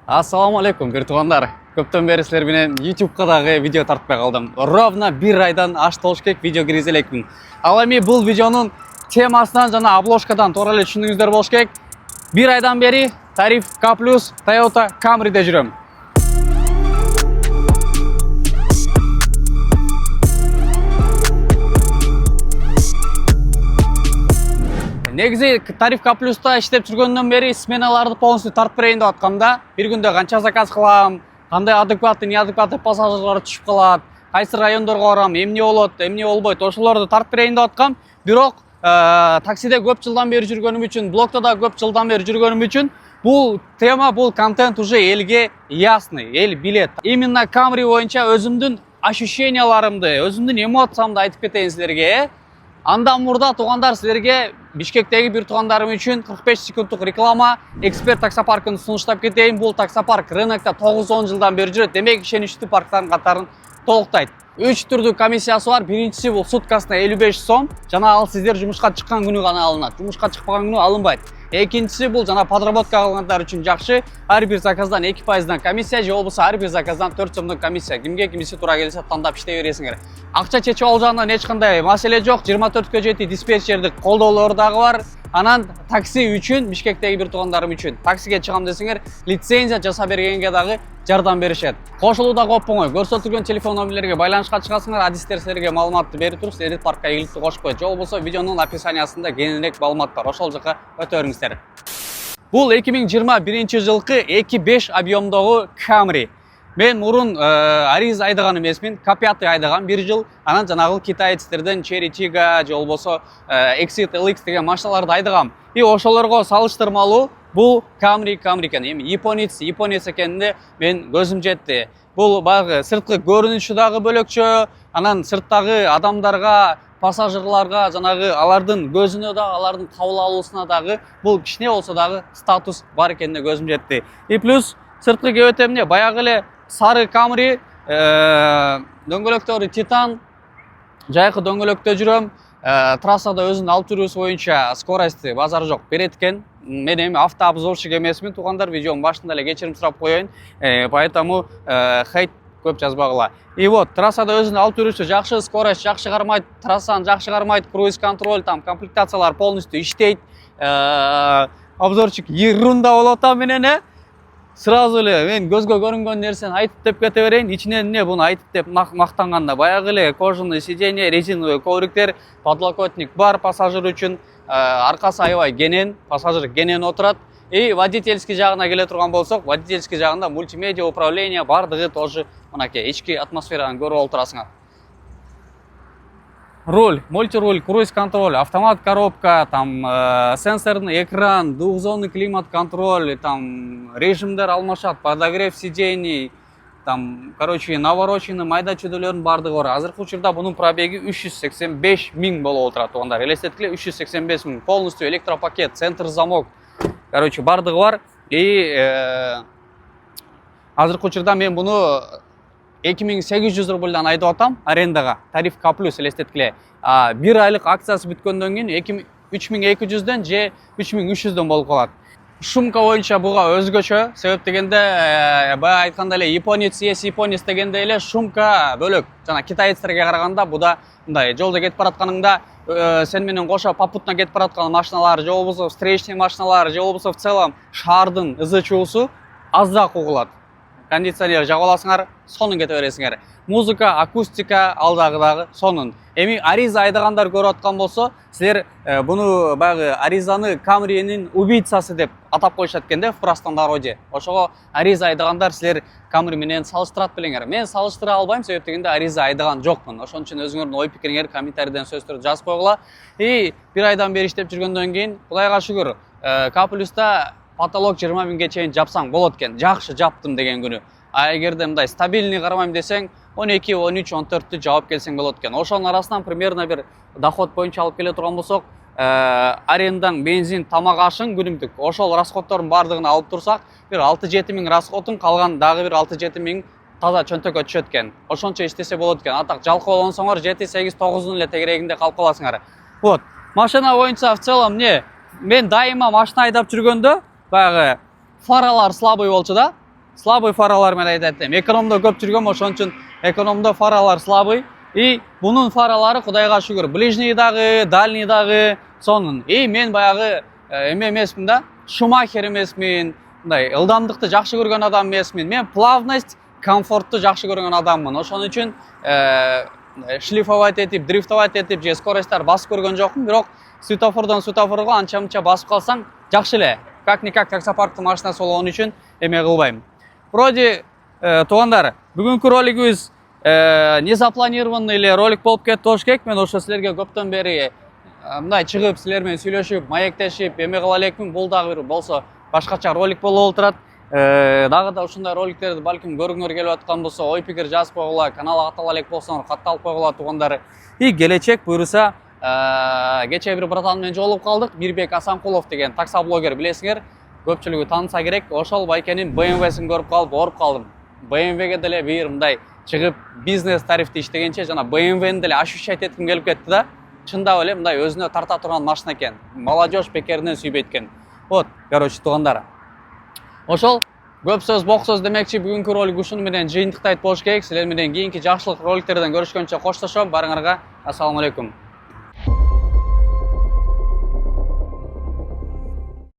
Ассаламу алейкум, бир туугандар. Көптөн бери силер менен YouTube'га дагы видео тартпай калдым. Ровно бир айдан ашты болуш керек видео киргизе элекмин. Ал эми бул видеонун темасынан жана обложкадан туура эле түшүндүңүздөр болуш керек. Бир айдан бери Тариф К+ Toyota Camry'де жүрөм. Негизи Тариф К+да иштеп жүргөндөн бери сменаларды полностью тартып берейин деп аткам да. Бир күндө канча заказ кылам, кандай адекваттуу, неадекваттуу пассажирлар түшүп калат, кайсы райондорго барам, эмне болот, эмне болбойт, ошолорду тартып берейин деп аткам. Бирок таксиде көп жылдан бери жүргөнүм үчүн, блогто да көп жылдан бери жүргөнүм үчүн бул тема, бул контент уже элге ясный, эл билет. Именно Camry боюнча өзүмдүн ощущенияларымды, өзүмдүн эмоциямды айтып кетейин силерге. Андан мурда туугандар, силерге Бишкектеги бир туугандарым үчүн 45 секунддук реклама, эксперт таксопаркын сунуштап кетейин. Бул таксопарк рынокто 9-10 жылдан бери жүрөт. Демек, ишеничтүү парктардын катарын толуктайт. 3 түрдүү комиссиясы бар. Биринчиси бул суткасына 55 сом. Жана ал сиздер жумушка чыккан күнү гана алынат. Жумушка чыкпаган күнү алынбайт. Экинчиси бул жана подработка кылгандар үчүн жакшы. Ар бир заказдан 2% комиссия же болбосо ар бир заказдан 4 сомдук комиссия. Кимге кимиси туура келсе тандап иштей бересиңер. Акча чечип алуу жагынан эч кандай маселе жок. 24/7 диспетчердик колдоолор дагы бар. Анан такси үчүн, Бишкектеги бир туугандарым үчүн таксиге чыгам десеңер, лицензия жасап бергенге дагы жардам беришет. Кошулуу дагы оп-оңой. Көрсөтүлгөн телефон номерлерге байланышка чыгасыңар, адистер силерге маалыматты берип туруп, силерди паркка ийгиликтүү кошуп коет. Же болбосо видеонун описаниясында кеңирээк маалымат бар. Ошол жака өтө бериңиздер. Бул 2021 жылкы 2.5 объемдогу Camry. Мен мурун Ариз айдаган эмесмин, К5 айдаган 1 жыл. Анан жанагы китайецтерден Cherry Tiggo же болбосо Exit LX деген машиналарды айдагам. И ошолорго салыштырмалуу бул Camry экен. Эми японец экенине мен көзүм жетти. Бул баягы сырткы көрүнүшү дагы бөлөкчө, анан сырттагы адамдарга, пассажирларга, жанагы алардын көзүнө дагы, алардын кабыл алуусуна дагы бул кичине болсо дагы статус бар экенине көзүм жетти. И плюс сырткы кебет эмне, баягы эле сары Camry, дөңгөлөктөрү Титан, жайкы дөңгөлөктө жүрөм. Трассада өзүнүн алып жүрүүсү боюнча скорости базар жок берет экен. Мен эми автообзорщик эмесмин, туугандар, видеонун башында эле кечирим сурап коеюн. Поэтому хейт көп жазбагыла. И вот, трассада өзүнүн алып жүрүүсү жакшы, скорость жакшы кармайт, трассаны жакшы кармайт, круиз контроль, там комплектациялар полностью иштейт. Обзорчик ерунда болуп атам менен, сразу эле мен көзгө көрүнгөн нерсени айтып деп кете берейин. Ичинен эмне буну айтып деп мактанганда, баягы эле кожаный сиденье, резиновый ковриктер, подлокотник бар пассажир үчүн, аркасы аябай кенен, пассажир кенен отурат. И водительский жагына келе турган болсок, водительский жагында мультимедиа управление бардыгы тоже мынакей ички атмосфераны көрүп олтурасыңар. Руль, мультируль, круиз контроль, автомат коробка, там сенсорный экран, двухзонный климат контроль, там режимдер алмашат, подогрев сидений, там, короче, навороченный майда чөйдөлөрдүн бардыгы бар. Азыркы учурда бунун пробеги 385 000 болуп отурат туугандар. Элестеткиле, 385 000, полностью электропакет, центр замок. Короче, бардыгы бар. И азыркы учурда мен буну 2800 рубльдан айдап атам арендага, Тариф К+ элестеткиле. Бир айлык акциясы бүткөндөн кийин 3200ден же 3300дөн болуп калат. Шумка боюнча буга өзгөчө, себеп дегенде баягы айткандай эле японец дегенде эле шумка бөлөк. Жана китайецтерге караганда буда мындай жолдо кетип баратканыңда сен менен кошо попутно кетип бараткан машиналар, же болбосо встречный машиналар, же болбосо в целом шаардын ызы чуусу азыраак угулат. Кондиционер жагып аласыңар, сонун кете бересиңер. Музыка, акустика алдагы сонун. Эми Ариза айдагандар көрүп аткан болсо, силер буну баягы Аризаны Camry'нин убийцасы деп атап коюшат экен да в простонародье. Ошого Ариза айдагандар силер Camry менен салыштырат белеңер. Мен салыштыра албайм, себеп дегенде Ариза айдаган жокмун. Ошон үчүн өзүңөрдүн ой пикириңерди комментарийден сөз түрүп жазып койгула. И бир айдан бери иштеп жүргөндөн кийин, Кудайга шүгүр, К+да потолок 20 000ге чейин жапсаң болот экен. Жакшы жаптым деген күнү. А эгерде мындай стабильный кармайм десең, 12, 13, 14 жаап келсең болот экен. Ошонун арасынан примерно бир доход боюнча алып келе турган болсок, арендаң, бензин, тамак ашың күнүмдүк. Ошол расходтордун бардыгын алып турсак, бир 6-7 000 расходун, калган дагы бир 6-7 000 таза чөнтөккө түшөт экен. Ошончо иштесе болот экен. Атак жалкоолонсоңор 7-8-9 эле тегерегинде калып каласыңар. Вот. Машина боюнча в целом мен дайыма машина айдап жүргөндө баягы фаралар слабый болчу да. слабый фаралар менен айтат элем. Экономдо көп жүргөм, ошон үчүн экономдо фаралар слабый. И бунун фаралары Кудайга шүгүр, ближний дагы, дальний дагы сонун. И мен баягы эме эмесмин да, Шумахер эмесмин, мындай ылдамдыкты жакшы көргөн адам эмесмин. Мен плавность, комфортту жакшы көргөн адаммын. Ошон үчүн шлифовать этип, дрифтовать этип же скоросттар басып көргөн жокмун, бирок светофордон светофорго анча-мынча басып калсаң жакшы эле. Как-никак таксопарктын машинасы болгон үчүн эме кылбайм. Вроде туугандар, бүгүнкү ролигибиз незапланированный эле ролик болуп кетти болуш керек. Мен ошо силерге көптөн бери мындай чыгып, силер менен сүйлөшүп, маектешип, эме кыла элекмин. Бул дагы бир болсо башкача ролик болуп отурат. Дагы да ушундай роликтерди балким көргүңөр келип аткан болсо, ой пикир жазып койгула, каналга каттала элек болсоңор катталып койгула туугандар. И келечек буйруса, кечээ бир братан менен жолугуп калдык. Мирбек Асанкулов деген таксоблогер, билесиңер, көпчүлүгү тааныса керек. Ошол байкенин BMW-син көрүп калып ооруп калдым. BMW-ге деле бир мындай чыгып бизнес тарифти иштегенче жана BMW-ни деле ощущать этким келип кетти да. Чындап эле мындай өзүнө тарта турган машина экен. Молодежь бекеринен сүйбөйт экен. Вот, короче, туугандар. Ошол көп сөз бок сөз демекчи, бүгүнкү ролик ушуну менен жыйынтыктайт болуш керек. Силер менен кийинки жакшылык роликтерден көрүшкөнчө коштошом. Барыңарга ассаламу алейкум.